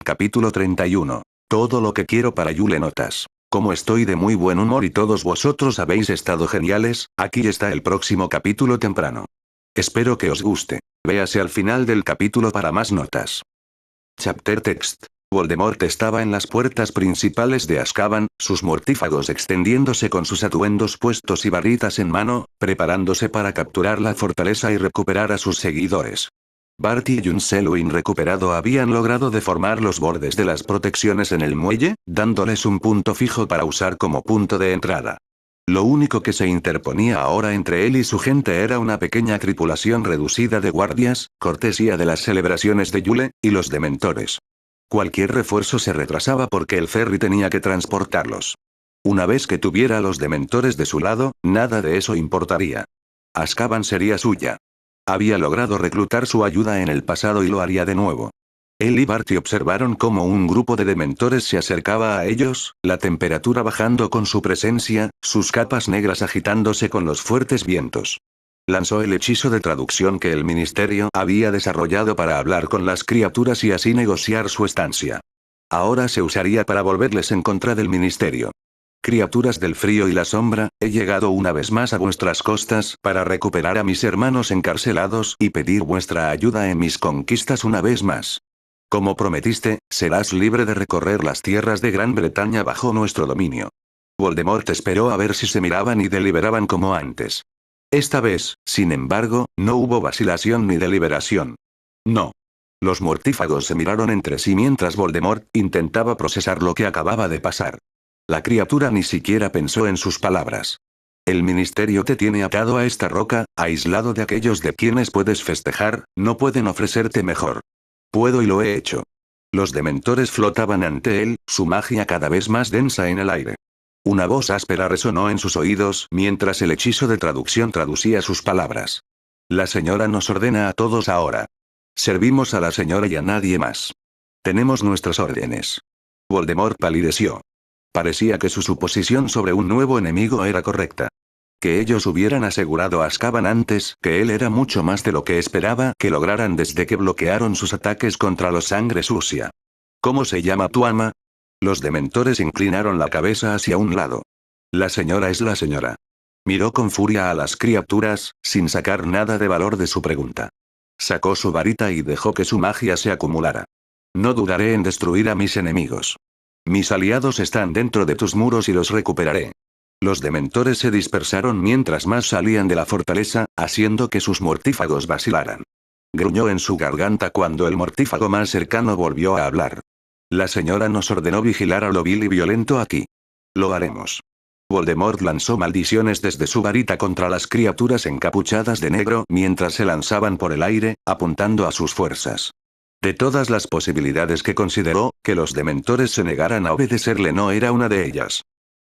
Capítulo 31. Todo lo que quiero para Yule Notas. Como estoy de muy buen humor y todos vosotros habéis estado geniales, aquí está el próximo capítulo temprano. Espero que os guste. Véase al final del capítulo para más notas. Chapter Text. Voldemort estaba en las puertas principales de Azkaban, sus mortífagos extendiéndose con sus atuendos puestos y varitas en mano, preparándose para capturar la fortaleza y recuperar a sus seguidores. Barty y un Selwyn recuperado habían logrado deformar los bordes de las protecciones en el muelle, dándoles un punto fijo para usar como punto de entrada. Lo único que se interponía ahora entre él y su gente era una pequeña tripulación reducida de guardias, cortesía de las celebraciones de Yule, y los dementores. Cualquier refuerzo se retrasaba porque el ferry tenía que transportarlos. Una vez que tuviera a los dementores de su lado, nada de eso importaría. Azkaban sería suya. Había logrado reclutar su ayuda en el pasado y lo haría de nuevo. Él y Barty observaron cómo un grupo de dementores se acercaba a ellos, la temperatura bajando con su presencia, sus capas negras agitándose con los fuertes vientos. Lanzó el hechizo de traducción que el ministerio había desarrollado para hablar con las criaturas y así negociar su estancia. Ahora se usaría para volverles en contra del ministerio. Criaturas del frío y la sombra, he llegado una vez más a vuestras costas para recuperar a mis hermanos encarcelados y pedir vuestra ayuda en mis conquistas una vez más. Como prometiste, serás libre de recorrer las tierras de Gran Bretaña bajo nuestro dominio. Voldemort esperó a ver si se miraban y deliberaban como antes. Esta vez, sin embargo, no hubo vacilación ni deliberación. No. Los mortífagos se miraron entre sí mientras Voldemort intentaba procesar lo que acababa de pasar. La criatura ni siquiera pensó en sus palabras. El ministerio te tiene atado a esta roca, aislado de aquellos de quienes puedes festejar, no pueden ofrecerte mejor. Puedo y lo he hecho. Los dementores flotaban ante él, su magia cada vez más densa en el aire. Una voz áspera resonó en sus oídos mientras el hechizo de traducción traducía sus palabras. La señora nos ordena a todos ahora. Servimos a la señora y a nadie más. Tenemos nuestras órdenes. Voldemort palideció. Parecía que su suposición sobre un nuevo enemigo era correcta. Que ellos hubieran asegurado a Azkaban antes que él era mucho más de lo que esperaba que lograran desde que bloquearon sus ataques contra los sangre sucia. ¿Cómo se llama tu ama? Los dementores inclinaron la cabeza hacia un lado. La señora es la señora. Miró con furia a las criaturas, sin sacar nada de valor de su pregunta. Sacó su varita y dejó que su magia se acumulara. No dudaré en destruir a mis enemigos. Mis aliados están dentro de tus muros y los recuperaré. Los dementores se dispersaron mientras más salían de la fortaleza, haciendo que sus mortífagos vacilaran. Gruñó en su garganta cuando el mortífago más cercano volvió a hablar. La señora nos ordenó vigilar a lo vil y violento aquí. Lo haremos. Voldemort lanzó maldiciones desde su varita contra las criaturas encapuchadas de negro mientras se lanzaban por el aire, apuntando a sus fuerzas. De todas las posibilidades que consideró, que los dementores se negaran a obedecerle no era una de ellas.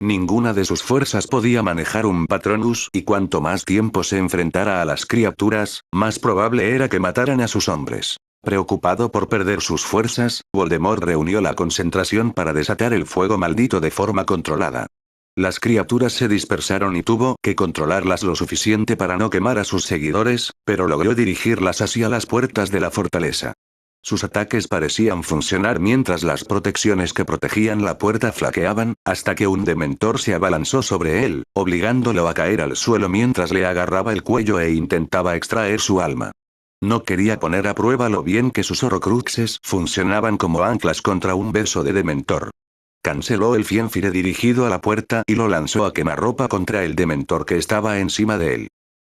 Ninguna de sus fuerzas podía manejar un Patronus y cuanto más tiempo se enfrentara a las criaturas, más probable era que mataran a sus hombres. Preocupado por perder sus fuerzas, Voldemort reunió la concentración para desatar el fuego maldito de forma controlada. Las criaturas se dispersaron y tuvo que controlarlas lo suficiente para no quemar a sus seguidores, pero logró dirigirlas hacia las puertas de la fortaleza. Sus ataques parecían funcionar mientras las protecciones que protegían la puerta flaqueaban, hasta que un dementor se abalanzó sobre él, obligándolo a caer al suelo mientras le agarraba el cuello e intentaba extraer su alma. No quería poner a prueba lo bien que sus horrocruxes funcionaban como anclas contra un beso de dementor. Canceló el fienfire dirigido a la puerta y lo lanzó a quemarropa contra el dementor que estaba encima de él.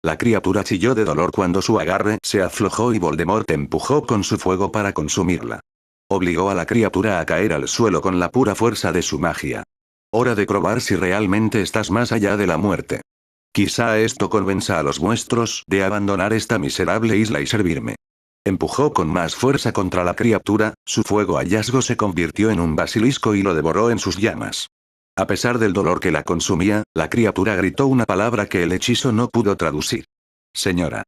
La criatura chilló de dolor cuando su agarre se aflojó y Voldemort empujó con su fuego para consumirla. Obligó a la criatura a caer al suelo con la pura fuerza de su magia. Hora de probar si realmente estás más allá de la muerte. Quizá esto convenza a los vuestros de abandonar esta miserable isla y servirme. Empujó con más fuerza contra la criatura, su fuego hallazgo se convirtió en un basilisco y lo devoró en sus llamas. A pesar del dolor que la consumía, la criatura gritó una palabra que el hechizo no pudo traducir. Señora.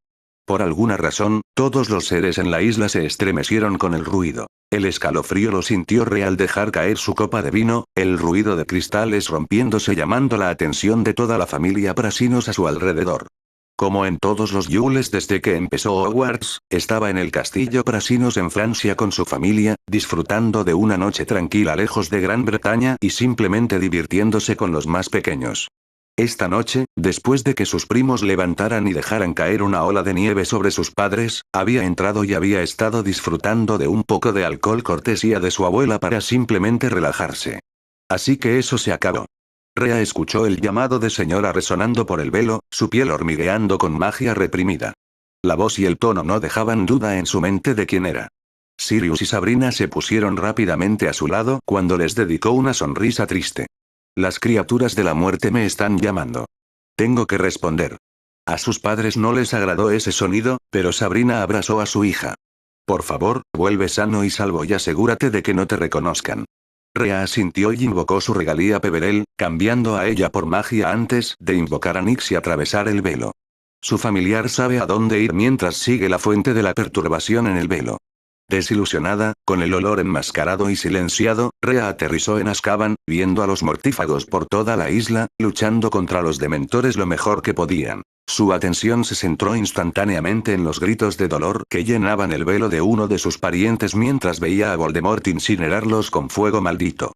Por alguna razón, todos los seres en la isla se estremecieron con el ruido. El escalofrío lo sintió real dejar caer su copa de vino, el ruido de cristales rompiéndose llamando la atención de toda la familia Prasinos a su alrededor. Como en todos los Yules desde que empezó Hogwarts, estaba en el castillo Prasinos en Francia con su familia, disfrutando de una noche tranquila lejos de Gran Bretaña y simplemente divirtiéndose con los más pequeños. Esta noche, después de que sus primos levantaran y dejaran caer una ola de nieve sobre sus padres, había entrado y había estado disfrutando de un poco de alcohol cortesía de su abuela para simplemente relajarse. Así que eso se acabó. Rhea escuchó el llamado de señora resonando por el velo, su piel hormigueando con magia reprimida. La voz y el tono no dejaban duda en su mente de quién era. Sirius y Sabrina se pusieron rápidamente a su lado cuando les dedicó una sonrisa triste. Las criaturas de la muerte me están llamando. Tengo que responder. A sus padres no les agradó ese sonido, pero Sabrina abrazó a su hija. Por favor, vuelve sano y salvo y asegúrate de que no te reconozcan. Rhea asintió y invocó su regalía Peverell, cambiando a ella por magia antes de invocar a Nyx y atravesar el velo. Su familiar sabe a dónde ir mientras sigue la fuente de la perturbación en el velo. Desilusionada, con el olor enmascarado y silenciado, Rhea aterrizó en Azkaban, viendo a los mortífagos por toda la isla, luchando contra los dementores lo mejor que podían. Su atención se centró instantáneamente en los gritos de dolor que llenaban el velo de uno de sus parientes mientras veía a Voldemort incinerarlos con fuego maldito.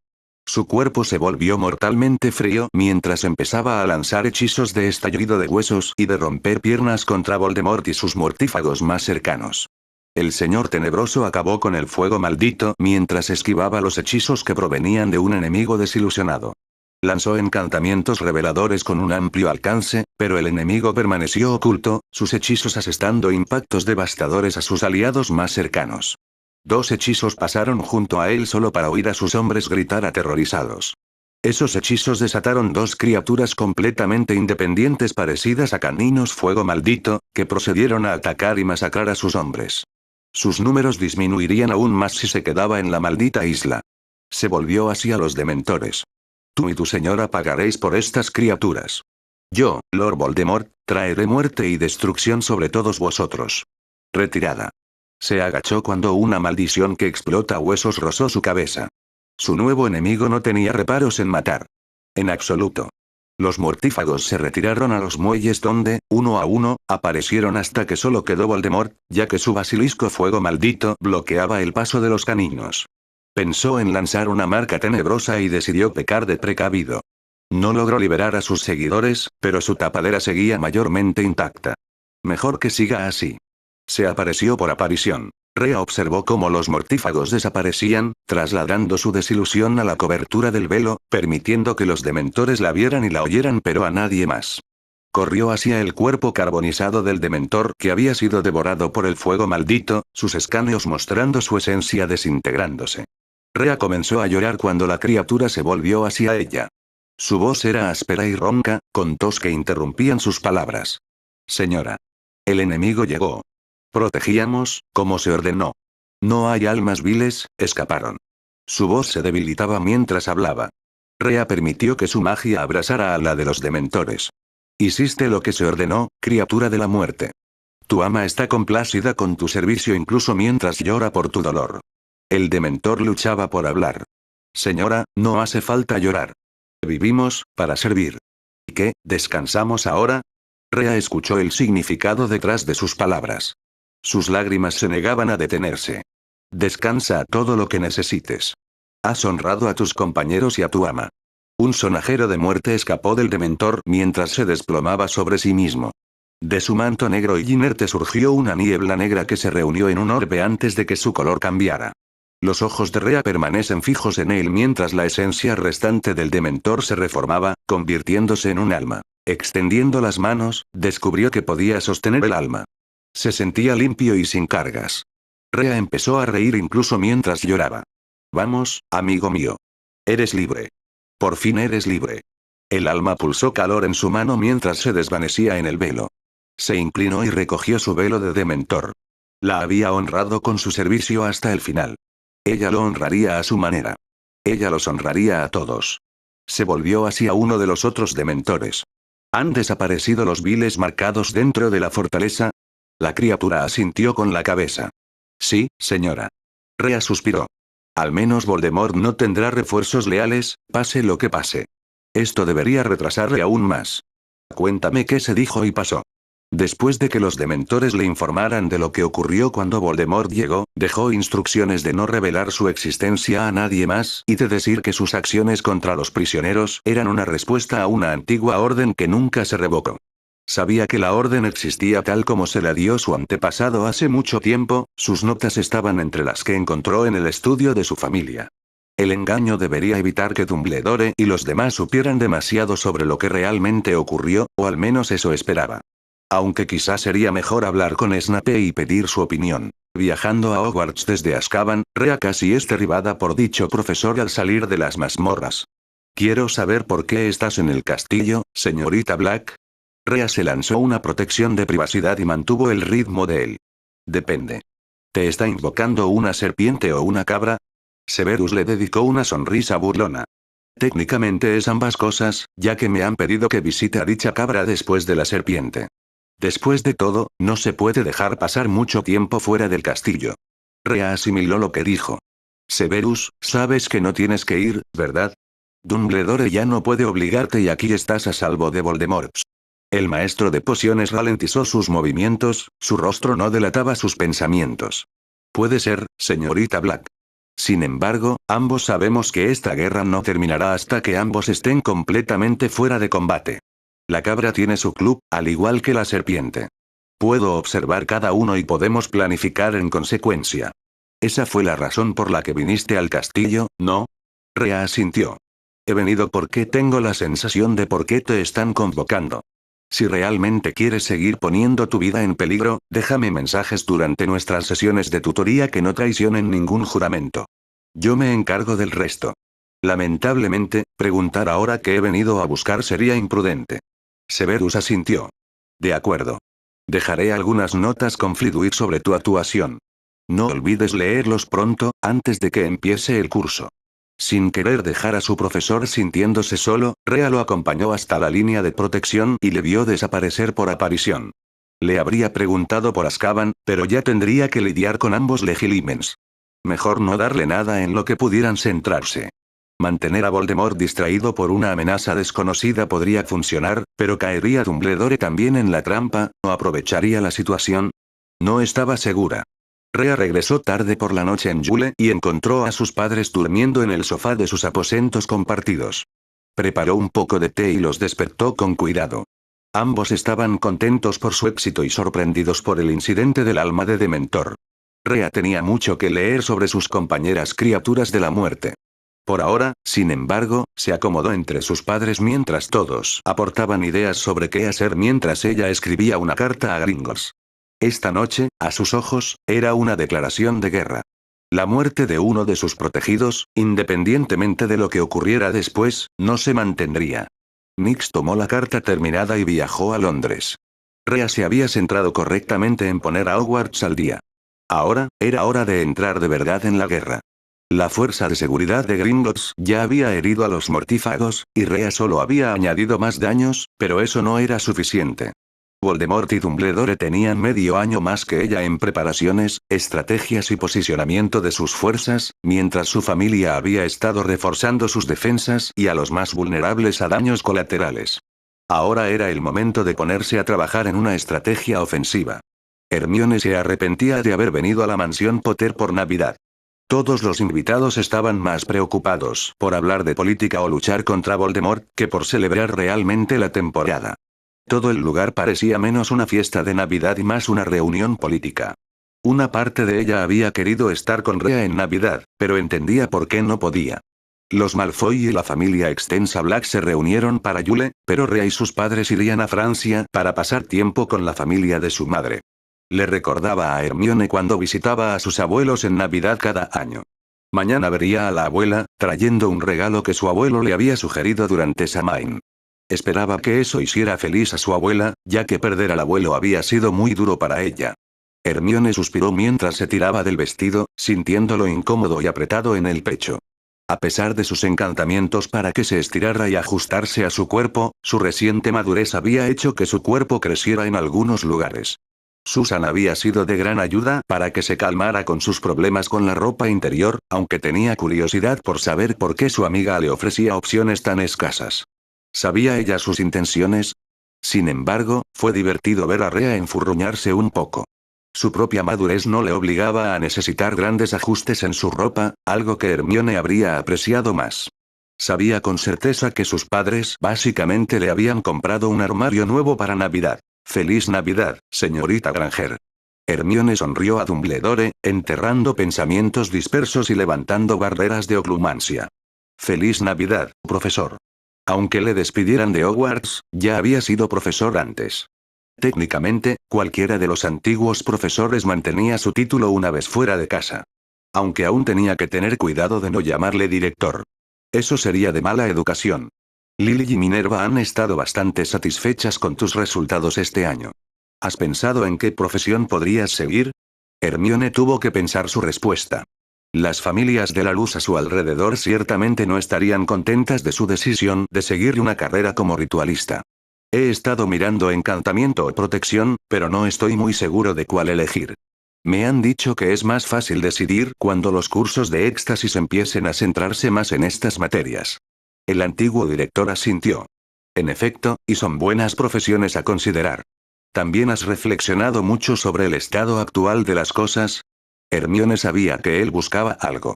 Su cuerpo se volvió mortalmente frío mientras empezaba a lanzar hechizos de estallido de huesos y de romper piernas contra Voldemort y sus mortífagos más cercanos. El señor tenebroso acabó con el fuego maldito mientras esquivaba los hechizos que provenían de un enemigo desilusionado. Lanzó encantamientos reveladores con un amplio alcance, pero el enemigo permaneció oculto, sus hechizos asestando impactos devastadores a sus aliados más cercanos. 2 hechizos pasaron junto a él solo para oír a sus hombres gritar aterrorizados. Esos hechizos desataron 2 criaturas completamente independientes parecidas a caninos fuego maldito, que procedieron a atacar y masacrar a sus hombres. Sus números disminuirían aún más si se quedaba en la maldita isla. Se volvió hacia los dementores. Tú y tu señora pagaréis por estas criaturas. Yo, Lord Voldemort, traeré muerte y destrucción sobre todos vosotros. Retirada. Se agachó cuando una maldición que explota huesos rozó su cabeza. Su nuevo enemigo no tenía reparos en matar. En absoluto. Los mortífagos se retiraron a los muelles donde, uno a uno, aparecieron hasta que solo quedó Voldemort, ya que su basilisco fuego maldito bloqueaba el paso de los caninos. Pensó en lanzar una marca tenebrosa y decidió pecar de precavido. No logró liberar a sus seguidores, pero su tapadera seguía mayormente intacta. Mejor que siga así. Se apareció por aparición. Rhea observó cómo los mortífagos desaparecían, trasladando su desilusión a la cobertura del velo, permitiendo que los dementores la vieran y la oyeran pero a nadie más. Corrió hacia el cuerpo carbonizado del dementor que había sido devorado por el fuego maldito, sus escáneos mostrando su esencia desintegrándose. Rhea comenzó a llorar cuando la criatura se volvió hacia ella. Su voz era áspera y ronca, con tos que interrumpían sus palabras. Señora. El enemigo llegó. Protegíamos, como se ordenó. No hay almas viles, escaparon. Su voz se debilitaba mientras hablaba. Rhea permitió que su magia abrazara a la de los dementores. Hiciste lo que se ordenó, criatura de la muerte. Tu ama está complacida con tu servicio incluso mientras llora por tu dolor. El dementor luchaba por hablar. Señora, no hace falta llorar. Vivimos, para servir. ¿Y qué, descansamos ahora? Rhea escuchó el significado detrás de sus palabras. Sus lágrimas se negaban a detenerse. Descansa todo lo que necesites. Has honrado a tus compañeros y a tu ama. Un sonajero de muerte escapó del dementor mientras se desplomaba sobre sí mismo. De su manto negro y inerte surgió una niebla negra que se reunió en un orbe antes de que su color cambiara. Los ojos de Rhea permanecen fijos en él mientras la esencia restante del dementor se reformaba, convirtiéndose en un alma. Extendiendo las manos, descubrió que podía sostener el alma. Se sentía limpio y sin cargas. Rhea empezó a reír incluso mientras lloraba. Vamos, amigo mío. Eres libre. Por fin eres libre. El alma pulsó calor en su mano mientras se desvanecía en el velo. Se inclinó y recogió su velo de dementor. La había honrado con su servicio hasta el final. Ella lo honraría a su manera. Ella los honraría a todos. Se volvió hacia uno de los otros dementores. ¿Han desaparecido los viles marcados dentro de la fortaleza? La criatura asintió con la cabeza. Sí, señora. Rhea suspiró. Al menos Voldemort no tendrá refuerzos leales, pase lo que pase. Esto debería retrasarle aún más. Cuéntame qué se dijo y pasó. Después de que los dementores le informaran de lo que ocurrió cuando Voldemort llegó, dejó instrucciones de no revelar su existencia a nadie más y de decir que sus acciones contra los prisioneros eran una respuesta a una antigua orden que nunca se revocó. Sabía que la orden existía tal como se la dio su antepasado hace mucho tiempo, sus notas estaban entre las que encontró en el estudio de su familia. El engaño debería evitar que Dumbledore y los demás supieran demasiado sobre lo que realmente ocurrió, o al menos eso esperaba. Aunque quizás sería mejor hablar con Snape y pedir su opinión. Viajando a Hogwarts desde Azkaban, Rhea casi es derribada por dicho profesor al salir de las mazmorras. «Quiero saber por qué estás en el castillo, señorita Black». Rhea se lanzó una protección de privacidad y mantuvo el ritmo de él. «Depende. ¿Te está invocando una serpiente o una cabra?» Severus le dedicó una sonrisa burlona. «Técnicamente es ambas cosas, ya que me han pedido que visite a dicha cabra después de la serpiente. Después de todo, no se puede dejar pasar mucho tiempo fuera del castillo». Rhea asimiló lo que dijo. «Severus, sabes que no tienes que ir, ¿verdad? Dumbledore ya no puede obligarte y aquí estás a salvo de Voldemort». El maestro de pociones ralentizó sus movimientos, su rostro no delataba sus pensamientos. «Puede ser, señorita Black. Sin embargo, ambos sabemos que esta guerra no terminará hasta que ambos estén completamente fuera de combate. La cabra tiene su club, al igual que la serpiente. Puedo observar cada uno y podemos planificar en consecuencia. Esa fue la razón por la que viniste al castillo, ¿no?» Rhea asintió. «He venido porque tengo la sensación de por qué te están convocando. Si realmente quieres seguir poniendo tu vida en peligro, déjame mensajes durante nuestras sesiones de tutoría que no traicionen ningún juramento. Yo me encargo del resto. Lamentablemente, preguntar ahora qué he venido a buscar sería imprudente». Severus asintió. «De acuerdo. Dejaré algunas notas con Flitwick sobre tu actuación. No olvides leerlos pronto, antes de que empiece el curso». Sin querer dejar a su profesor sintiéndose solo, Rhea lo acompañó hasta la línea de protección y le vio desaparecer por aparición. Le habría preguntado por Azkaban, pero ya tendría que lidiar con ambos legilimens. Mejor no darle nada en lo que pudieran centrarse. Mantener a Voldemort distraído por una amenaza desconocida podría funcionar, pero ¿caería Dumbledore también en la trampa, o aprovecharía la situación? No estaba segura. Rhea regresó tarde por la noche en Yule y encontró a sus padres durmiendo en el sofá de sus aposentos compartidos. Preparó un poco de té y los despertó con cuidado. Ambos estaban contentos por su éxito y sorprendidos por el incidente del alma de Dementor. Rhea tenía mucho que leer sobre sus compañeras criaturas de la muerte. Por ahora, sin embargo, se acomodó entre sus padres mientras todos aportaban ideas sobre qué hacer mientras ella escribía una carta a Gringotts. Esta noche, a sus ojos, era una declaración de guerra. La muerte de uno de sus protegidos, independientemente de lo que ocurriera después, no se mantendría. Nix tomó la carta terminada y viajó a Londres. Rhea se había centrado correctamente en poner a Hogwarts al día. Ahora, era hora de entrar de verdad en la guerra. La fuerza de seguridad de Gringotts ya había herido a los mortífagos, y Rhea solo había añadido más daños, pero eso no era suficiente. Voldemort y Dumbledore tenían medio año más que ella en preparaciones, estrategias y posicionamiento de sus fuerzas, mientras su familia había estado reforzando sus defensas y a los más vulnerables a daños colaterales. Ahora era el momento de ponerse a trabajar en una estrategia ofensiva. Hermione se arrepentía de haber venido a la mansión Potter por Navidad. Todos los invitados estaban más preocupados por hablar de política o luchar contra Voldemort que por celebrar realmente la temporada. Todo el lugar parecía menos una fiesta de Navidad y más una reunión política. Una parte de ella había querido estar con Rhea en Navidad, pero entendía por qué no podía. Los Malfoy y la familia extensa Black se reunieron para Yule, pero Rhea y sus padres irían a Francia para pasar tiempo con la familia de su madre. Le recordaba a Hermione cuando visitaba a sus abuelos en Navidad cada año. Mañana vería a la abuela, trayendo un regalo que su abuelo le había sugerido durante Samhain. Esperaba que eso hiciera feliz a su abuela, ya que perder al abuelo había sido muy duro para ella. Hermione suspiró mientras se tiraba del vestido, sintiéndolo incómodo y apretado en el pecho. A pesar de sus encantamientos para que se estirara y ajustarse a su cuerpo, su reciente madurez había hecho que su cuerpo creciera en algunos lugares. Susan había sido de gran ayuda para que se calmara con sus problemas con la ropa interior, aunque tenía curiosidad por saber por qué su amiga le ofrecía opciones tan escasas. ¿Sabía ella sus intenciones? Sin embargo, fue divertido ver a Rhea enfurruñarse un poco. Su propia madurez no le obligaba a necesitar grandes ajustes en su ropa, algo que Hermione habría apreciado más. Sabía con certeza que sus padres básicamente le habían comprado un armario nuevo para Navidad. ¡Feliz Navidad, señorita Granger! Hermione sonrió a Dumbledore, enterrando pensamientos dispersos y levantando barreras de oclumancia. ¡Feliz Navidad, profesor! Aunque le despidieran de Hogwarts, ya había sido profesor antes. Técnicamente, cualquiera de los antiguos profesores mantenía su título una vez fuera de casa. Aunque aún tenía que tener cuidado de no llamarle director. Eso sería de mala educación. Lily y Minerva han estado bastante satisfechas con tus resultados este año. ¿Has pensado en qué profesión podrías seguir? Hermione tuvo que pensar su respuesta. Las familias de la luz a su alrededor ciertamente no estarían contentas de su decisión de seguir una carrera como ritualista. He estado mirando encantamiento o protección, pero no estoy muy seguro de cuál elegir. Me han dicho que es más fácil decidir cuando los cursos de éxtasis empiecen a centrarse más en estas materias. El antiguo director asintió. En efecto, y son buenas profesiones a considerar. ¿También has reflexionado mucho sobre el estado actual de las cosas? Hermione sabía que él buscaba algo.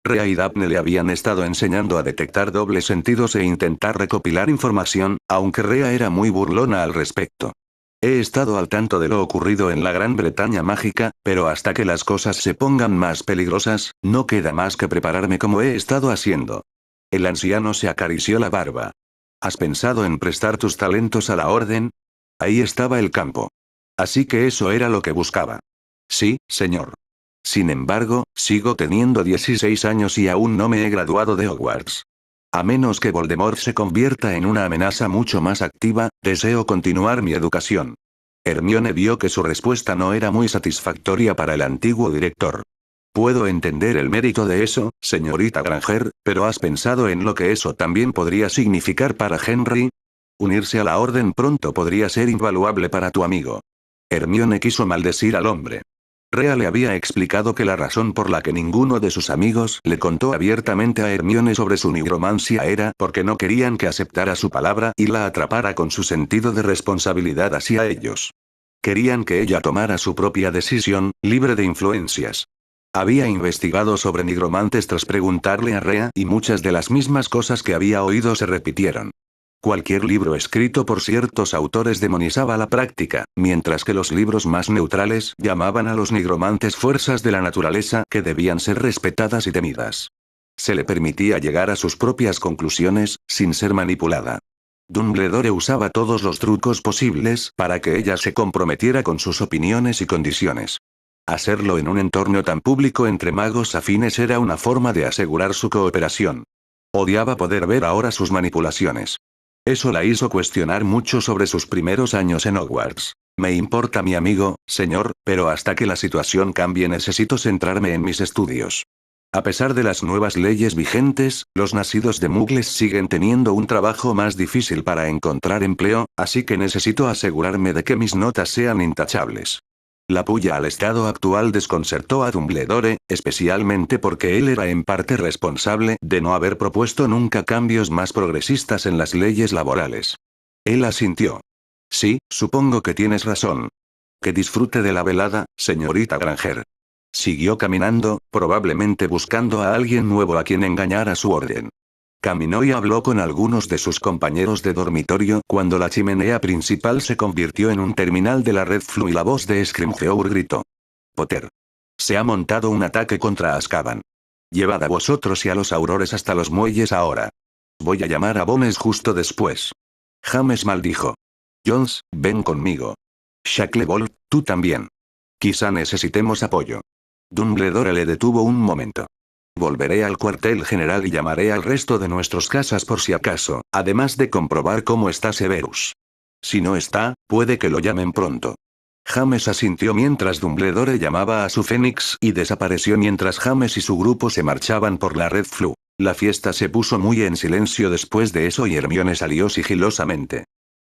Rhea y Daphne le habían estado enseñando a detectar dobles sentidos e intentar recopilar información, aunque Rhea era muy burlona al respecto. He estado al tanto de lo ocurrido en la Gran Bretaña mágica, pero hasta que las cosas se pongan más peligrosas, no queda más que prepararme como he estado haciendo. El anciano se acarició la barba. ¿Has pensado en prestar tus talentos a la orden? Ahí estaba el campo. Así que eso era lo que buscaba. Sí, señor. Sin embargo, sigo teniendo 16 años y aún no me he graduado de Hogwarts. A menos que Voldemort se convierta en una amenaza mucho más activa, deseo continuar mi educación. Hermione vio que su respuesta no era muy satisfactoria para el antiguo director. Puedo entender el mérito de eso, señorita Granger, pero ¿has pensado en lo que eso también podría significar para Henry? Unirse a la orden pronto podría ser invaluable para tu amigo. Hermione quiso maldecir al hombre. Rhea le había explicado que la razón por la que ninguno de sus amigos le contó abiertamente a Hermione sobre su nigromancia era porque no querían que aceptara su palabra y la atrapara con su sentido de responsabilidad hacia ellos. Querían que ella tomara su propia decisión, libre de influencias. Había investigado sobre nigromantes tras preguntarle a Rhea y muchas de las mismas cosas que había oído se repitieron. Cualquier libro escrito por ciertos autores demonizaba la práctica, mientras que los libros más neutrales llamaban a los nigromantes fuerzas de la naturaleza que debían ser respetadas y temidas. Se le permitía llegar a sus propias conclusiones, sin ser manipulada. Dumbledore usaba todos los trucos posibles para que ella se comprometiera con sus opiniones y condiciones. Hacerlo en un entorno tan público entre magos afines era una forma de asegurar su cooperación. Odiaba poder ver ahora sus manipulaciones. Eso la hizo cuestionar mucho sobre sus primeros años en Hogwarts. Me importa mi amigo, señor, pero hasta que la situación cambie necesito centrarme en mis estudios. A pesar de las nuevas leyes vigentes, los nacidos de Muggles siguen teniendo un trabajo más difícil para encontrar empleo, así que necesito asegurarme de que mis notas sean intachables. La puya al estado actual desconcertó a Dumbledore, especialmente porque él era en parte responsable de no haber propuesto nunca cambios más progresistas en las leyes laborales. Él asintió. Sí, supongo que tienes razón. Que disfrute de la velada, señorita Granger. Siguió caminando, probablemente buscando a alguien nuevo a quien engañar a su orden. Caminó y habló con algunos de sus compañeros de dormitorio cuando la chimenea principal se convirtió en un terminal de la Red Flu y la voz de Scrimgeour gritó. Potter. Se ha montado un ataque contra Azkaban. Llevad a vosotros y a los aurores hasta los muelles ahora. Voy a llamar a Bones justo después. James maldijo. Jones, ven conmigo. Shacklebolt, tú también. Quizá necesitemos apoyo. Dumbledore le detuvo un momento. Volveré al cuartel general y llamaré al resto de nuestros casas por si acaso, además de comprobar cómo está Severus. Si no está, puede que lo llamen pronto. James asintió mientras Dumbledore llamaba a su Fénix y desapareció mientras James y su grupo se marchaban por la Red Flu. La fiesta se puso muy en silencio después de eso y Hermione salió sigilosamente.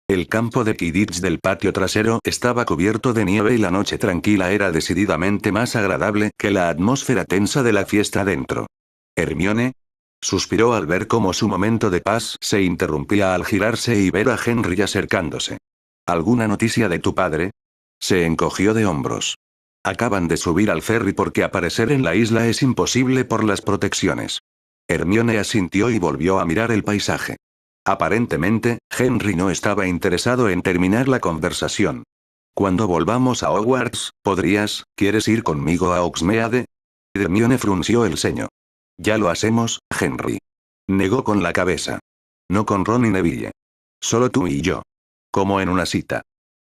El campo de Quidditch del patio trasero estaba cubierto de nieve y la noche tranquila era decididamente más agradable que la atmósfera tensa de la fiesta dentro. ¿Hermione? Suspiró al ver cómo su momento de paz se interrumpía al girarse y ver a Henry acercándose. ¿Alguna noticia de tu padre? Se encogió de hombros. Acaban de subir al ferry porque aparecer en la isla es imposible por las protecciones. Hermione asintió y volvió a mirar el paisaje. Aparentemente, Henry no estaba interesado en terminar la conversación. Cuando volvamos a Hogwarts, ¿quieres ir conmigo a Hogsmeade? Hermione frunció el ceño. Ya lo hacemos, Henry. Negó con la cabeza. No con Ron y Neville. Solo tú y yo. Como en una cita.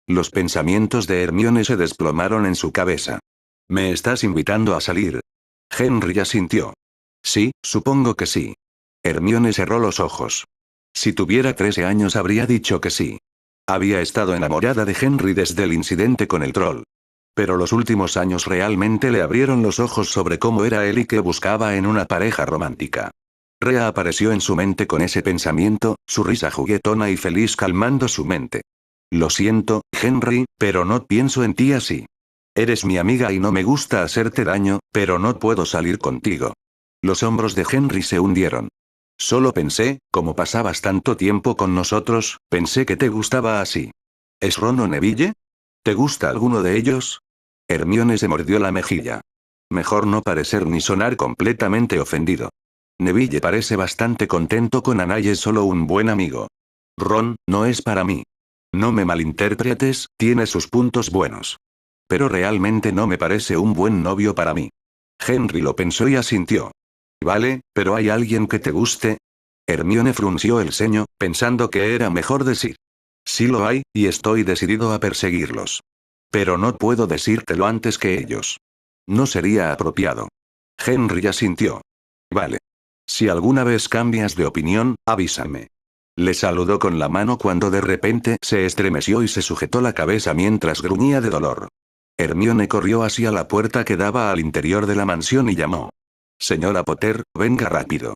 Los pensamientos de Hermione se desplomaron en su cabeza. ¿Me estás invitando a salir? Henry asintió. Sí, supongo que sí. Hermione cerró los ojos. Si tuviera 13 años habría dicho que sí. Había estado enamorada de Henry desde el incidente con el troll. Pero los últimos años realmente le abrieron los ojos sobre cómo era él y qué buscaba en una pareja romántica. Rhea apareció en su mente con ese pensamiento, su risa juguetona y feliz calmando su mente. Lo siento, Henry, pero no pienso en ti así. Eres mi amiga y no me gusta hacerte daño, pero no puedo salir contigo. Los hombros de Henry se hundieron. Solo pensé, como pasabas tanto tiempo con nosotros, pensé que te gustaba así. ¿Es Ron o Neville? ¿Te gusta alguno de ellos? Hermione se mordió la mejilla. Mejor no parecer ni sonar completamente ofendido. Neville parece bastante contento con Ana y es solo un buen amigo. Ron, no es para mí. No me malinterpretes, tiene sus puntos buenos. Pero realmente no me parece un buen novio para mí. Henry lo pensó y asintió. Vale, pero ¿hay alguien que te guste? Hermione frunció el ceño, pensando que era mejor decir. Sí lo hay, y estoy decidido a perseguirlos. Pero no puedo decírtelo antes que ellos. No sería apropiado. Henry asintió. Vale. Si alguna vez cambias de opinión, avísame. Le saludó con la mano cuando de repente se estremeció y se sujetó la cabeza mientras gruñía de dolor. Hermione corrió hacia la puerta que daba al interior de la mansión y llamó. Señora Potter, venga rápido.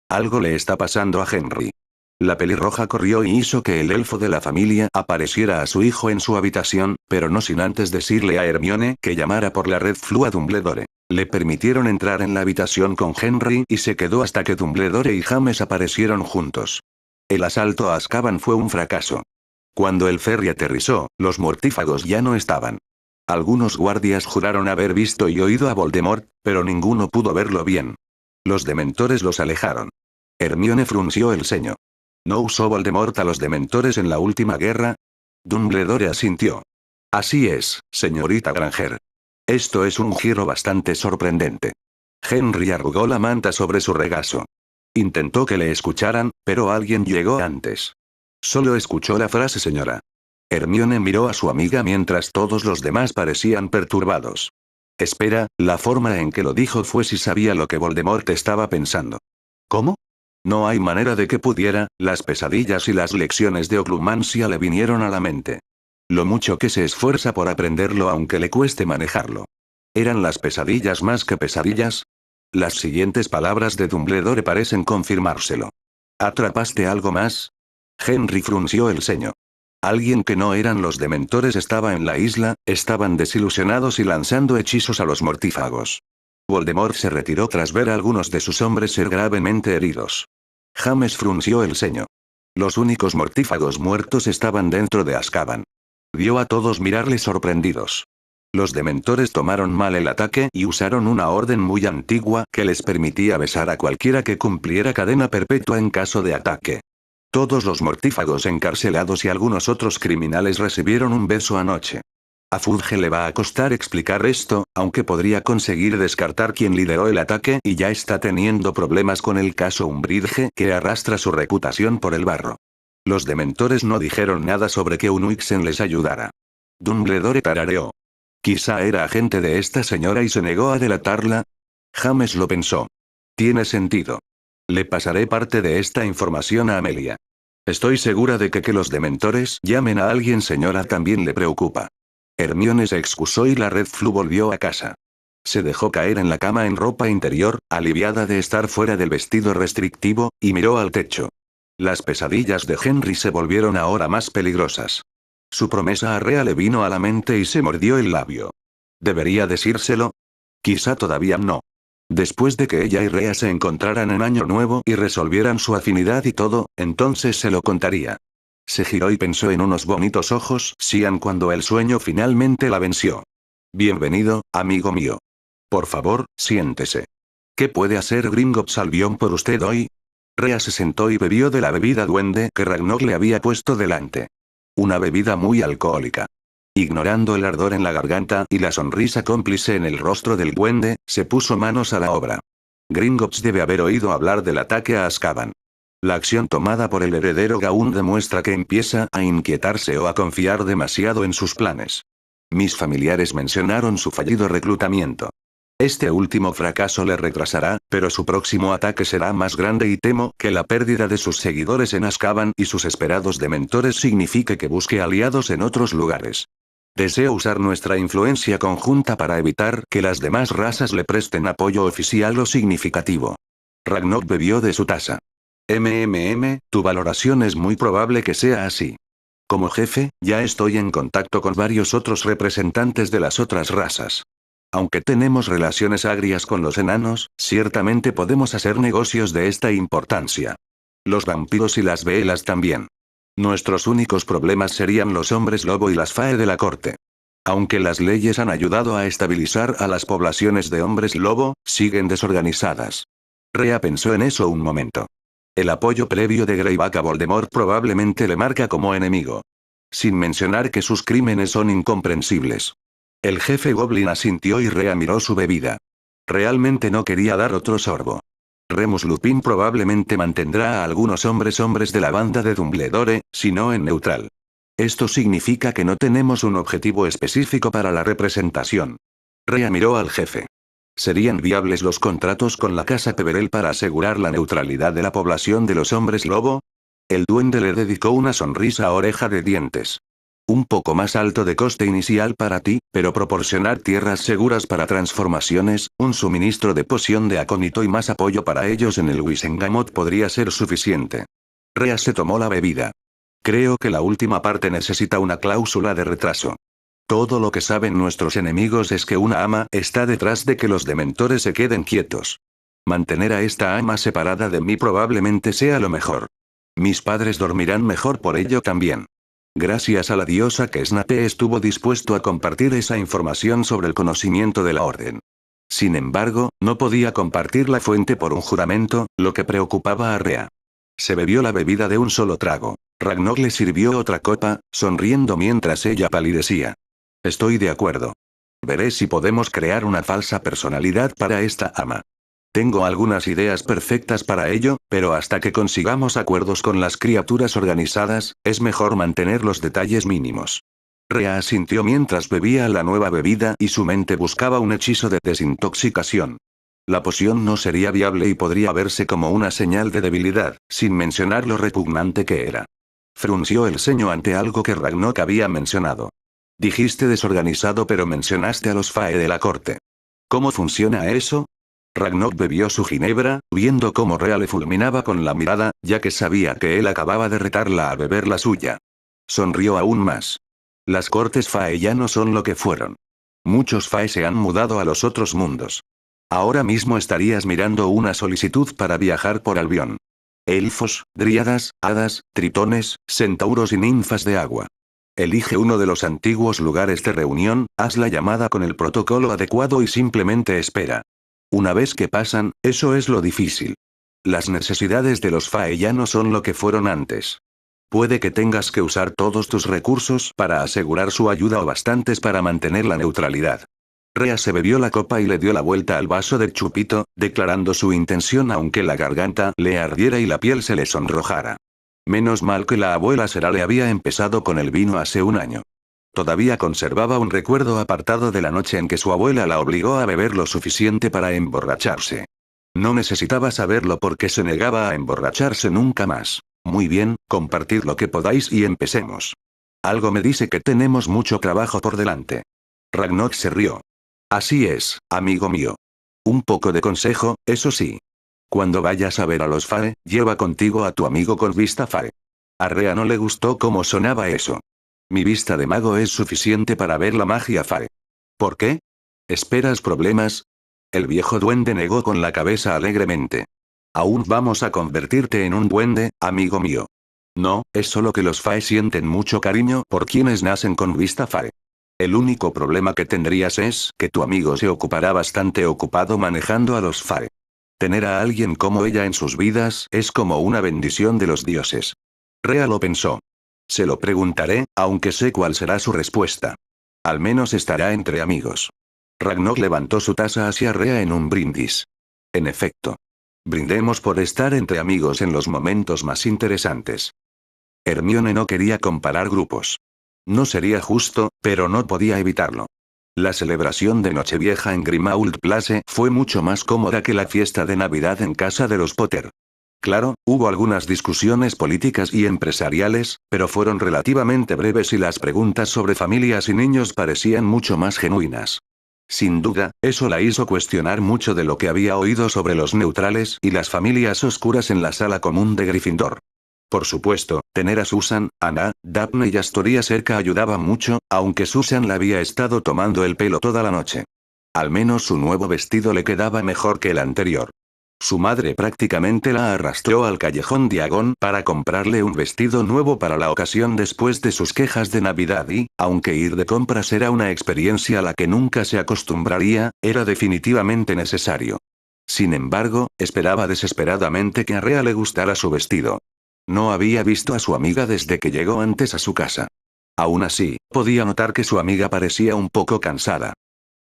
Algo le está pasando a Henry. La pelirroja corrió y hizo que el elfo de la familia apareciera a su hijo en su habitación, pero no sin antes decirle a Hermione que llamara por la red Flu a Dumbledore. Le permitieron entrar en la habitación con Henry y se quedó hasta que Dumbledore y James aparecieron juntos. El asalto a Azkaban fue un fracaso. Cuando el ferry aterrizó, los mortífagos ya no estaban. Algunos guardias juraron haber visto y oído a Voldemort, pero ninguno pudo verlo bien. Los dementores los alejaron. Hermione frunció el ceño. ¿No usó Voldemort a los dementores en la última guerra? Dumbledore asintió. Así es, señorita Granger. Esto es un giro bastante sorprendente. Henry arrugó la manta sobre su regazo. Intentó que le escucharan, pero alguien llegó antes. Solo escuchó la frase señora. Hermione miró a su amiga mientras todos los demás parecían perturbados. Espera, la forma en que lo dijo fue si sabía lo que Voldemort estaba pensando. ¿Cómo? No hay manera de que pudiera, las pesadillas y las lecciones de Occlumancia le vinieron a la mente. Lo mucho que se esfuerza por aprenderlo aunque le cueste manejarlo. ¿Eran las pesadillas más que pesadillas? Las siguientes palabras de Dumbledore parecen confirmárselo. ¿Atrapaste algo más? Henry frunció el ceño. Alguien que no eran los dementores estaba en la isla, estaban desilusionados y lanzando hechizos a los mortífagos. Voldemort se retiró tras ver a algunos de sus hombres ser gravemente heridos. James frunció el ceño. Los únicos mortífagos muertos estaban dentro de Azkaban. Vio a todos mirarle sorprendidos. Los dementores tomaron mal el ataque y usaron una orden muy antigua que les permitía besar a cualquiera que cumpliera cadena perpetua en caso de ataque. Todos los mortífagos encarcelados y algunos otros criminales recibieron un beso anoche. A Fudge le va a costar explicar esto, aunque podría conseguir descartar quién lideró el ataque y ya está teniendo problemas con el caso Umbridge que arrastra su reputación por el barro. Los dementores no dijeron nada sobre que un Wixen les ayudara. Dumbledore tarareó. Quizá era agente de esta señora y se negó a delatarla. James lo pensó. Tiene sentido. Le pasaré parte de esta información a Amelia. Estoy segura de que los dementores llamen a alguien señora también le preocupa. Hermione se excusó y la red Flu volvió a casa. Se dejó caer en la cama en ropa interior, aliviada de estar fuera del vestido restrictivo, y miró al techo. Las pesadillas de Henry se volvieron ahora más peligrosas. Su promesa a Rhea le vino a la mente y se mordió el labio. ¿Debería decírselo? Quizá todavía no. Después de que ella y Rhea se encontraran en Año Nuevo y resolvieran su afinidad y todo, entonces se lo contaría. Se giró y pensó en unos bonitos ojos Xian cuando el sueño finalmente la venció. Bienvenido, amigo mío. Por favor, siéntese. ¿Qué puede hacer Gringotts Albion por usted hoy? Rea se sentó y bebió de la bebida duende que Ragnok le había puesto delante. Una bebida muy alcohólica. Ignorando el ardor en la garganta y la sonrisa cómplice en el rostro del duende, se puso manos a la obra. Gringotts debe haber oído hablar del ataque a Azkaban. La acción tomada por el heredero Gaun demuestra que empieza a inquietarse o a confiar demasiado en sus planes. Mis familiares mencionaron su fallido reclutamiento. Este último fracaso le retrasará, pero su próximo ataque será más grande y temo que la pérdida de sus seguidores en Azkaban y sus esperados dementores signifique que busque aliados en otros lugares. Deseo usar nuestra influencia conjunta para evitar que las demás razas le presten apoyo oficial o significativo. Ragnok bebió de su taza. Tu valoración es muy probable que sea así. Como jefe, ya estoy en contacto con varios otros representantes de las otras razas. Aunque tenemos relaciones agrias con los enanos, ciertamente podemos hacer negocios de esta importancia. Los vampiros y las Veelas también. Nuestros únicos problemas serían los hombres lobo y las Fae de la corte. Aunque las leyes han ayudado a estabilizar a las poblaciones de hombres lobo, siguen desorganizadas. Rea pensó en eso un momento. El apoyo previo de Greyback a Voldemort probablemente le marca como enemigo. Sin mencionar que sus crímenes son incomprensibles. El jefe Goblin asintió y Rea miró su bebida. Realmente no quería dar otro sorbo. Remus Lupin probablemente mantendrá a algunos hombres de la banda de Dumbledore, si no en neutral. Esto significa que no tenemos un objetivo específico para la representación. Rea miró al jefe. ¿Serían viables los contratos con la casa Peverell para asegurar la neutralidad de la población de los hombres lobo? El duende le dedicó una sonrisa a oreja de dientes. Un poco más alto de coste inicial para ti, pero proporcionar tierras seguras para transformaciones, un suministro de poción de acónito y más apoyo para ellos en el Wizengamot podría ser suficiente. Rea se tomó la bebida. Creo que la última parte necesita una cláusula de retraso. Todo lo que saben nuestros enemigos es que una ama está detrás de que los dementores se queden quietos. Mantener a esta ama separada de mí probablemente sea lo mejor. Mis padres dormirán mejor por ello también. Gracias a la diosa que Snape estuvo dispuesto a compartir esa información sobre el conocimiento de la orden. Sin embargo, no podía compartir la fuente por un juramento, lo que preocupaba a Rea. Se bebió la bebida de un solo trago. Ragnok le sirvió otra copa, sonriendo mientras ella palidecía. Estoy de acuerdo. Veré si podemos crear una falsa personalidad para esta ama. Tengo algunas ideas perfectas para ello, pero hasta que consigamos acuerdos con las criaturas organizadas, es mejor mantener los detalles mínimos. Rea asintió mientras bebía la nueva bebida y su mente buscaba un hechizo de desintoxicación. La poción no sería viable y podría verse como una señal de debilidad, sin mencionar lo repugnante que era. Frunció el ceño ante algo que Ragnok había mencionado. Dijiste desorganizado pero mencionaste a los Fae de la corte. ¿Cómo funciona eso? Ragnok bebió su ginebra, viendo cómo Rea le fulminaba con la mirada, ya que sabía que él acababa de retarla a beber la suya. Sonrió aún más. Las cortes Fae ya no son lo que fueron. Muchos Fae se han mudado a los otros mundos. Ahora mismo estarías mirando una solicitud para viajar por Albion. Elfos, dríadas, hadas, tritones, centauros y ninfas de agua. Elige uno de los antiguos lugares de reunión, haz la llamada con el protocolo adecuado y simplemente espera. Una vez que pasan, eso es lo difícil. Las necesidades de los Fae ya no son lo que fueron antes. Puede que tengas que usar todos tus recursos para asegurar su ayuda o bastantes para mantener la neutralidad. Rea se bebió la copa y le dio la vuelta al vaso de chupito, declarando su intención aunque la garganta le ardiera y la piel se le sonrojara. Menos mal que la abuela Sera le había empezado con el vino hace un año. Todavía conservaba un recuerdo apartado de la noche en que su abuela la obligó a beber lo suficiente para emborracharse. No necesitaba saberlo porque se negaba a emborracharse nunca más. Muy bien, compartid lo que podáis y empecemos. Algo me dice que tenemos mucho trabajo por delante. Ragnok se rió. Así es, amigo mío. Un poco de consejo, eso sí. Cuando vayas a ver a los Fae, lleva contigo a tu amigo con vista Fae. A Rea no le gustó cómo sonaba eso. Mi vista de mago es suficiente para ver la magia Fae. ¿Por qué? ¿Esperas problemas? El viejo duende negó con la cabeza alegremente. Aún vamos a convertirte en un duende, amigo mío. No, es solo que los Fae sienten mucho cariño por quienes nacen con vista Fae. El único problema que tendrías es que tu amigo se ocupará bastante ocupado manejando a los Fae. Tener a alguien como ella en sus vidas es como una bendición de los dioses. Rea lo pensó. Se lo preguntaré, aunque sé cuál será su respuesta. Al menos estará entre amigos. Ragnok levantó su taza hacia Rea en un brindis. En efecto. Brindemos por estar entre amigos en los momentos más interesantes. Hermione no quería comparar grupos. No sería justo, pero no podía evitarlo. La celebración de Nochevieja en Grimmauld Place fue mucho más cómoda que la fiesta de Navidad en casa de los Potter. Claro, hubo algunas discusiones políticas y empresariales, pero fueron relativamente breves y las preguntas sobre familias y niños parecían mucho más genuinas. Sin duda, eso la hizo cuestionar mucho de lo que había oído sobre los neutrales y las familias oscuras en la sala común de Gryffindor. Por supuesto, tener a Susan, Anna, Daphne y Astoria cerca ayudaba mucho, aunque Susan le había estado tomando el pelo toda la noche. Al menos su nuevo vestido le quedaba mejor que el anterior. Su madre prácticamente la arrastró al callejón Diagon para comprarle un vestido nuevo para la ocasión después de sus quejas de Navidad y, aunque ir de compras era una experiencia a la que nunca se acostumbraría, era definitivamente necesario. Sin embargo, esperaba desesperadamente que a Rhea le gustara su vestido. No había visto a su amiga desde que llegó antes a su casa. Aún así, podía notar que su amiga parecía un poco cansada.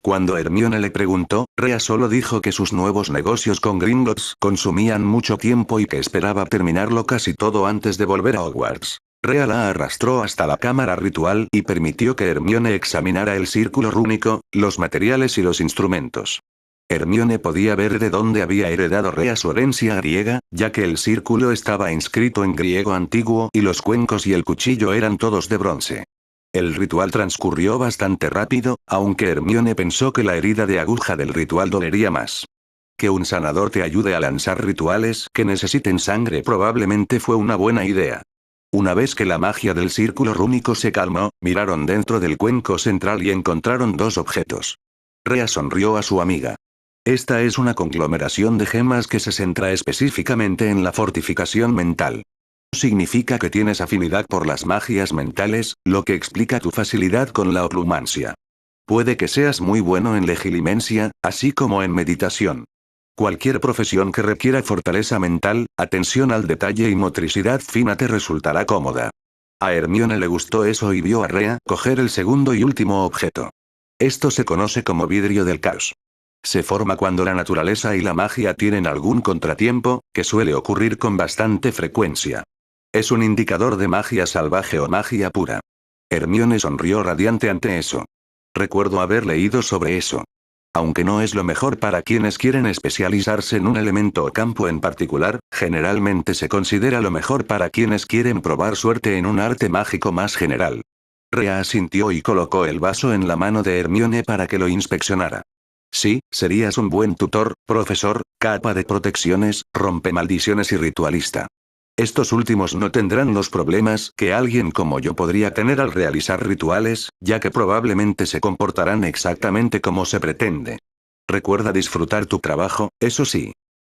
Cuando Hermione le preguntó, Rhea solo dijo que sus nuevos negocios con Gringotts consumían mucho tiempo y que esperaba terminarlo casi todo antes de volver a Hogwarts. Rhea la arrastró hasta la cámara ritual y permitió que Hermione examinara el círculo rúnico, los materiales y los instrumentos. Hermione podía ver de dónde había heredado Rhea su herencia griega, ya que el círculo estaba inscrito en griego antiguo y los cuencos y el cuchillo eran todos de bronce. El ritual transcurrió bastante rápido, aunque Hermione pensó que la herida de aguja del ritual dolería más. Que un sanador te ayude a lanzar rituales que necesiten sangre probablemente fue una buena idea. Una vez que la magia del círculo rúnico se calmó, miraron dentro del cuenco central y encontraron dos objetos. Rhea sonrió a su amiga. Esta es una conglomeración de gemas que se centra específicamente en la fortificación mental. Significa que tienes afinidad por las magias mentales, lo que explica tu facilidad con la oclumancia. Puede que seas muy bueno en legilimencia, así como en meditación. Cualquier profesión que requiera fortaleza mental, atención al detalle y motricidad fina te resultará cómoda. A Hermione le gustó eso y vio a Rhea coger el segundo y último objeto. Esto se conoce como vidrio del caos. Se forma cuando la naturaleza y la magia tienen algún contratiempo, que suele ocurrir con bastante frecuencia. Es un indicador de magia salvaje o magia pura. Hermione sonrió radiante ante eso. Recuerdo haber leído sobre eso. Aunque no es lo mejor para quienes quieren especializarse en un elemento o campo en particular, generalmente se considera lo mejor para quienes quieren probar suerte en un arte mágico más general. Rhea asintió y colocó el vaso en la mano de Hermione para que lo inspeccionara. Sí, serías un buen tutor, profesor, capa de protecciones, rompemaldiciones y ritualista. Estos últimos no tendrán los problemas que alguien como yo podría tener al realizar rituales, ya que probablemente se comportarán exactamente como se pretende. Recuerda disfrutar tu trabajo, eso sí.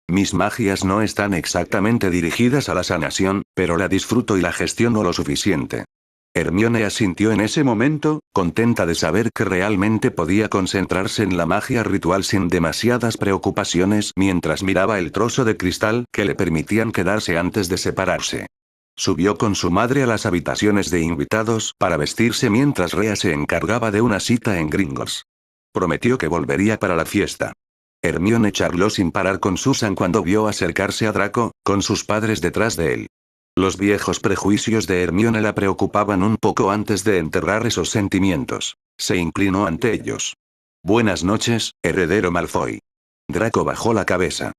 Mis magias no están exactamente dirigidas a la sanación, pero la disfruto y la gestiono lo suficiente. Hermione asintió en ese momento, contenta de saber que realmente podía concentrarse en la magia ritual sin demasiadas preocupaciones mientras miraba el trozo de cristal que le permitían quedarse antes de separarse. Subió con su madre a las habitaciones de invitados para vestirse mientras Rhea se encargaba de una cita en Gringotts. Prometió que volvería para la fiesta. Hermione charló sin parar con Susan cuando vio acercarse a Draco, con sus padres detrás de él. Los viejos prejuicios de Hermione la preocupaban un poco antes de enterrar esos sentimientos. Se inclinó ante ellos. Buenas noches, heredero Malfoy. Draco bajó la cabeza.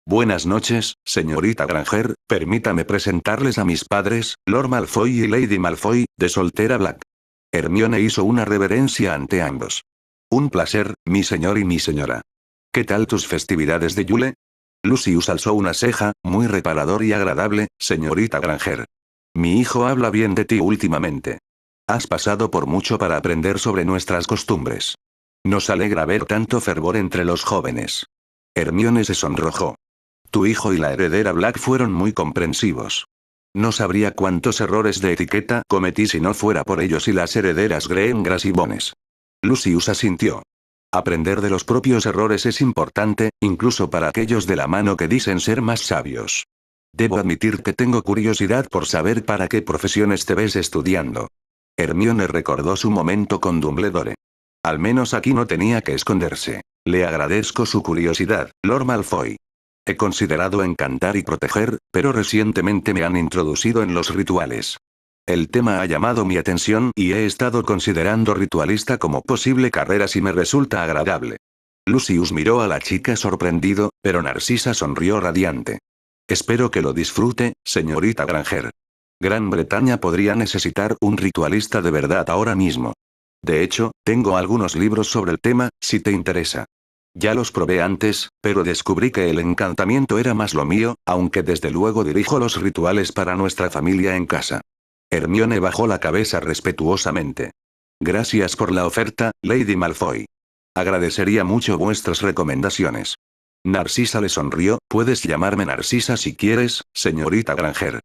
Buenas noches, señorita Granger, permítame presentarles a mis padres, Lord Malfoy y Lady Malfoy, de soltera Black. Hermione hizo una reverencia ante ambos. Un placer, mi señor y mi señora. ¿Qué tal tus festividades de Yule? Lucius alzó una ceja, muy reparador y agradable, señorita Granger. Mi hijo habla bien de ti últimamente. Has pasado por mucho para aprender sobre nuestras costumbres. Nos alegra ver tanto fervor entre los jóvenes. Hermione se sonrojó. Tu hijo y la heredera Black fueron muy comprensivos. No sabría cuántos errores de etiqueta cometí si no fuera por ellos y las herederas Greengrass y Bones. Lucius asintió. Aprender de los propios errores es importante, incluso para aquellos de la mano que dicen ser más sabios. Debo admitir que tengo curiosidad por saber para qué profesiones te ves estudiando. Hermione recordó su momento con Dumbledore. Al menos aquí no tenía que esconderse. Le agradezco su curiosidad, Lord Malfoy. He considerado encantar y proteger, pero recientemente me han introducido en los rituales. El tema ha llamado mi atención y he estado considerando ritualista como posible carrera si me resulta agradable. Lucius miró a la chica sorprendido, pero Narcisa sonrió radiante. Espero que lo disfrute, señorita Granger. Gran Bretaña podría necesitar un ritualista de verdad ahora mismo. De hecho, tengo algunos libros sobre el tema, si te interesa. Ya los probé antes, pero descubrí que el encantamiento era más lo mío, aunque desde luego dirijo los rituales para nuestra familia en casa. Hermione bajó la cabeza respetuosamente. Gracias por la oferta, Lady Malfoy. Agradecería mucho vuestras recomendaciones. Narcisa le sonrió, puedes llamarme Narcisa si quieres, señorita Granger.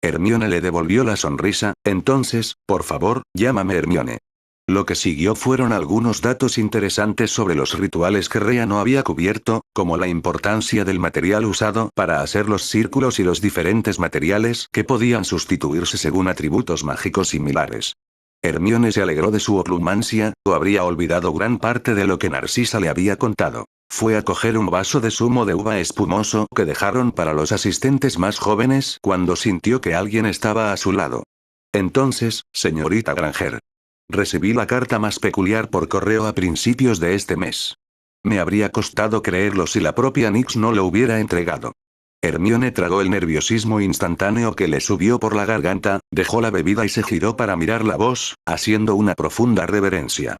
Hermione le devolvió la sonrisa, entonces, por favor, llámame Hermione. Lo que siguió fueron algunos datos interesantes sobre los rituales que Rhea no había cubierto, como la importancia del material usado para hacer los círculos y los diferentes materiales que podían sustituirse según atributos mágicos similares. Hermione se alegró de su oclumancia, o habría olvidado gran parte de lo que Narcisa le había contado. Fue a coger un vaso de zumo de uva espumoso que dejaron para los asistentes más jóvenes cuando sintió que alguien estaba a su lado. Entonces, señorita Granger. Recibí la carta más peculiar por correo a principios de este mes. Me habría costado creerlo si la propia Nyx no lo hubiera entregado. Hermione tragó el nerviosismo instantáneo que le subió por la garganta, dejó la bebida y se giró para mirar la voz, haciendo una profunda reverencia.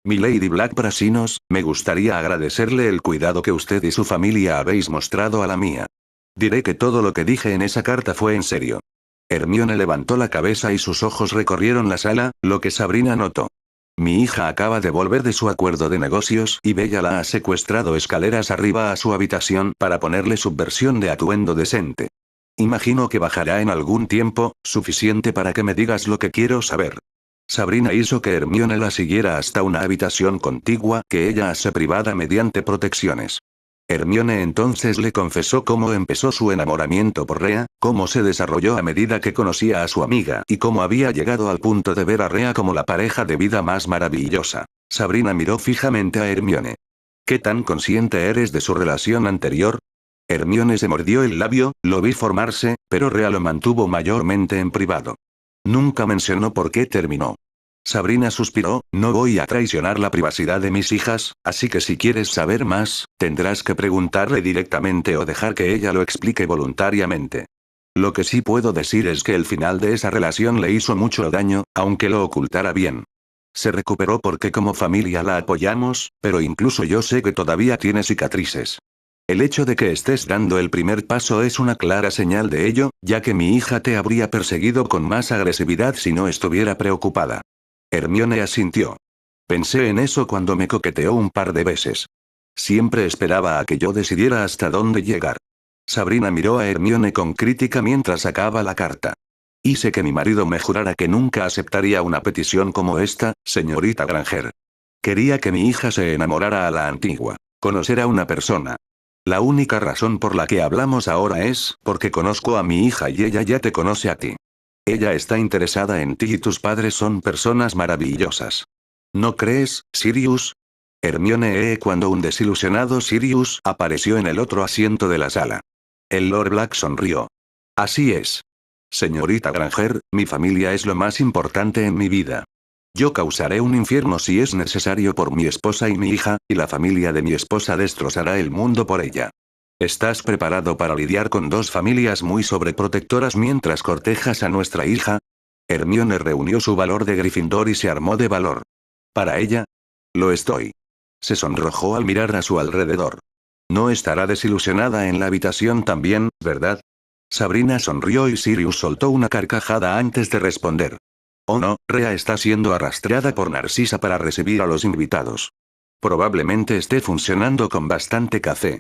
Mi Lady Black Brasinos, me gustaría agradecerle el cuidado que usted y su familia habéis mostrado a la mía. Diré que todo lo que dije en esa carta fue en serio. Hermione levantó la cabeza y sus ojos recorrieron la sala, lo que Sabrina notó. Mi hija acaba de volver de su acuerdo de negocios y Bella la ha secuestrado escaleras arriba a su habitación para ponerle subversión de atuendo decente. Imagino que bajará en algún tiempo, suficiente para que me digas lo que quiero saber. Sabrina hizo que Hermione la siguiera hasta una habitación contigua que ella hace privada mediante protecciones. Hermione entonces le confesó cómo empezó su enamoramiento por Rhea, cómo se desarrolló a medida que conocía a su amiga y cómo había llegado al punto de ver a Rhea como la pareja de vida más maravillosa. Sabrina miró fijamente a Hermione. ¿Qué tan consciente eres de su relación anterior? Hermione se mordió el labio, lo vi formarse, pero Rhea lo mantuvo mayormente en privado. Nunca mencionó por qué terminó. Sabrina suspiró, no voy a traicionar la privacidad de mis hijas, así que si quieres saber más, tendrás que preguntarle directamente o dejar que ella lo explique voluntariamente. Lo que sí puedo decir es que el final de esa relación le hizo mucho daño, aunque lo ocultara bien. Se recuperó porque como familia la apoyamos, pero incluso yo sé que todavía tiene cicatrices. El hecho de que estés dando el primer paso es una clara señal de ello, ya que mi hija te habría perseguido con más agresividad si no estuviera preocupada. Hermione asintió. Pensé en eso cuando me coqueteó un par de veces. Siempre esperaba a que yo decidiera hasta dónde llegar. Sabrina miró a Hermione con crítica mientras sacaba la carta. Hice que mi marido me jurara que nunca aceptaría una petición como esta, señorita Granger. Quería que mi hija se enamorara a la antigua. Conocer a una persona. La única razón por la que hablamos ahora es porque conozco a mi hija y ella ya te conoce a ti. Ella está interesada en ti y tus padres son personas maravillosas. ¿No crees, Sirius? Hermione cuando un desilusionado Sirius apareció en el otro asiento de la sala. El Lord Black sonrió. Así es. Señorita Granger, mi familia es lo más importante en mi vida. Yo causaré un infierno si es necesario por mi esposa y mi hija, y la familia de mi esposa destrozará el mundo por ella. ¿Estás preparado para lidiar con dos familias muy sobreprotectoras mientras cortejas a nuestra hija? Hermione reunió su valor de Gryffindor y se armó de valor. ¿Para ella? Lo estoy. Se sonrojó al mirar a su alrededor. No estará desilusionada en la habitación también, ¿verdad? Sabrina sonrió y Sirius soltó una carcajada antes de responder. Oh no, Rhea está siendo arrastrada por Narcisa para recibir a los invitados. Probablemente esté funcionando con bastante café.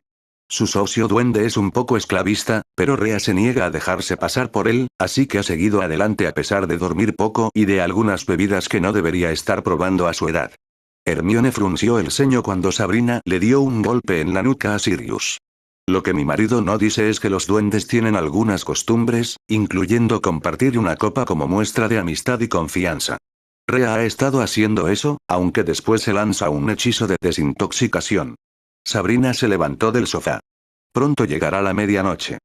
Su socio duende es un poco esclavista, pero Rhea se niega a dejarse pasar por él, así que ha seguido adelante a pesar de dormir poco y de algunas bebidas que no debería estar probando a su edad. Hermione frunció el ceño cuando Sabrina le dio un golpe en la nuca a Sirius. Lo que mi marido no dice es que los duendes tienen algunas costumbres, incluyendo compartir una copa como muestra de amistad y confianza. Rhea ha estado haciendo eso, aunque después se lanza un hechizo de desintoxicación. Sabrina se levantó del sofá. Pronto llegará la medianoche.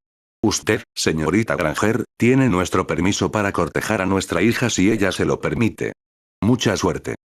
Usted, señorita Granger, tiene nuestro permiso para cortejar a nuestra hija si ella se lo permite. Mucha suerte.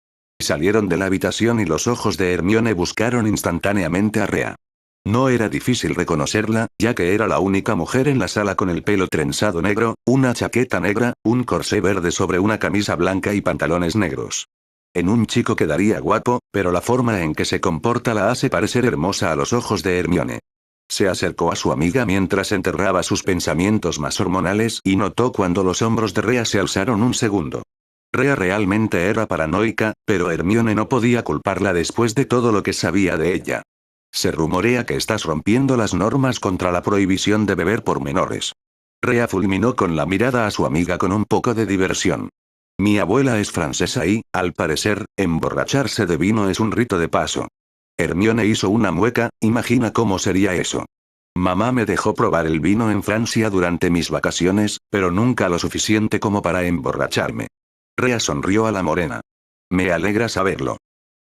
Salieron de la habitación y los ojos de Hermione buscaron instantáneamente a Rhea. No era difícil reconocerla, ya que era la única mujer en la sala con el pelo trenzado negro, una chaqueta negra, un corsé verde sobre una camisa blanca y pantalones negros. En un chico quedaría guapo, pero la forma en que se comporta la hace parecer hermosa a los ojos de Hermione. Se acercó a su amiga mientras enterraba sus pensamientos más hormonales y notó cuando los hombros de Rhea se alzaron un segundo. Rhea realmente era paranoica, pero Hermione no podía culparla después de todo lo que sabía de ella. Se rumorea que estás rompiendo las normas contra la prohibición de beber por menores. Rhea fulminó con la mirada a su amiga con un poco de diversión. Mi abuela es francesa y, al parecer, emborracharse de vino es un rito de paso. Hermione hizo una mueca, imagina cómo sería eso. Mamá me dejó probar el vino en Francia durante mis vacaciones, pero nunca lo suficiente como para emborracharme. Rhea sonrió a la morena. Me alegra saberlo.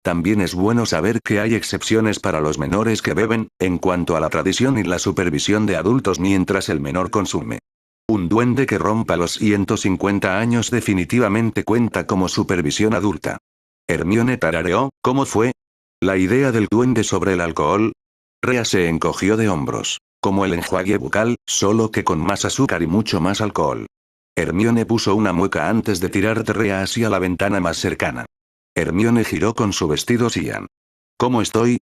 También es bueno saber que hay excepciones para los menores que beben, en cuanto a la tradición y la supervisión de adultos mientras el menor consume. Un duende que rompa los 150 años definitivamente cuenta como supervisión adulta. Hermione tarareó, ¿cómo fue? ¿La idea del duende sobre el alcohol? Rhea se encogió de hombros. Como el enjuague bucal, solo que con más azúcar y mucho más alcohol. Hermione puso una mueca antes de tirar de Rhea hacia la ventana más cercana. Hermione giró con su vestido Sian. ¿Cómo estoy?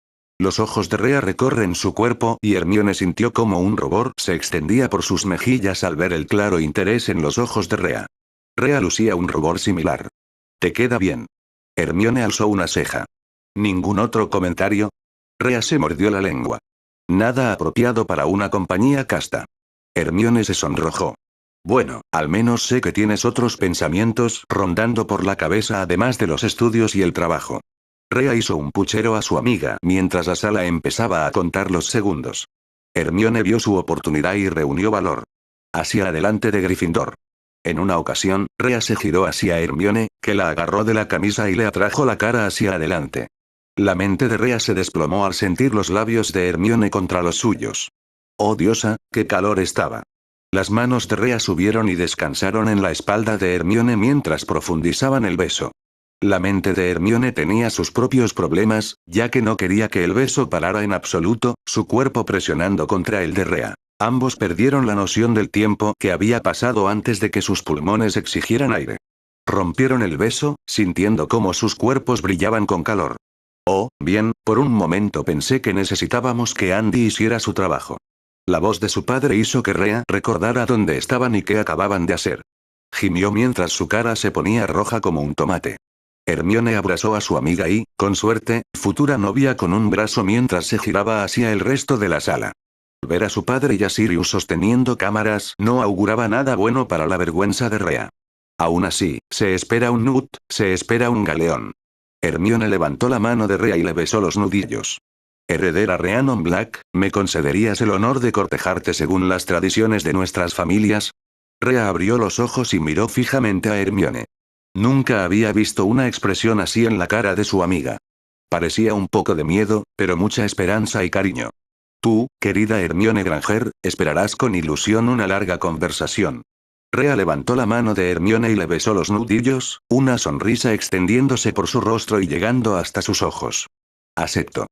Los ojos de Rhea recorren su cuerpo y Hermione sintió como un rubor se extendía por sus mejillas al ver el claro interés en los ojos de Rhea. Rhea lucía un rubor similar. ¿Te queda bien? Hermione alzó una ceja. ¿Ningún otro comentario? Rhea se mordió la lengua. Nada apropiado para una compañía casta. Hermione se sonrojó. Bueno, al menos sé que tienes otros pensamientos rondando por la cabeza además de los estudios y el trabajo. Rhea hizo un puchero a su amiga mientras la sala empezaba a contar los segundos. Hermione vio su oportunidad y reunió valor. Hacia adelante de Gryffindor. En una ocasión, Rhea se giró hacia Hermione, que la agarró de la camisa y le atrajo la cara hacia adelante. La mente de Rhea se desplomó al sentir los labios de Hermione contra los suyos. Oh diosa, qué calor estaba. Las manos de Rhea subieron y descansaron en la espalda de Hermione mientras profundizaban el beso. La mente de Hermione tenía sus propios problemas, ya que no quería que el beso parara en absoluto, su cuerpo presionando contra el de Rhea. Ambos perdieron la noción del tiempo que había pasado antes de que sus pulmones exigieran aire. Rompieron el beso, sintiendo cómo sus cuerpos brillaban con calor. Oh, bien, por un momento pensé que necesitábamos que Andy hiciera su trabajo. La voz de su padre hizo que Rhea recordara dónde estaban y qué acababan de hacer. Gimió mientras su cara se ponía roja como un tomate. Hermione abrazó a su amiga y, con suerte, futura novia con un brazo mientras se giraba hacia el resto de la sala. Ver a su padre y a Sirius sosteniendo cámaras no auguraba nada bueno para la vergüenza de Rhea. Aún así, se espera un Newt, se espera un galeón. Hermione levantó la mano de Rhea y le besó los nudillos. Heredera Rhiannon Black, ¿me concederías el honor de cortejarte según las tradiciones de nuestras familias? Rhea abrió los ojos y miró fijamente a Hermione. Nunca había visto una expresión así en la cara de su amiga. Parecía un poco de miedo, pero mucha esperanza y cariño. Tú, querida Hermione Granger, esperarás con ilusión una larga conversación. Rhea levantó la mano de Hermione y le besó los nudillos, una sonrisa extendiéndose por su rostro y llegando hasta sus ojos. Acepto.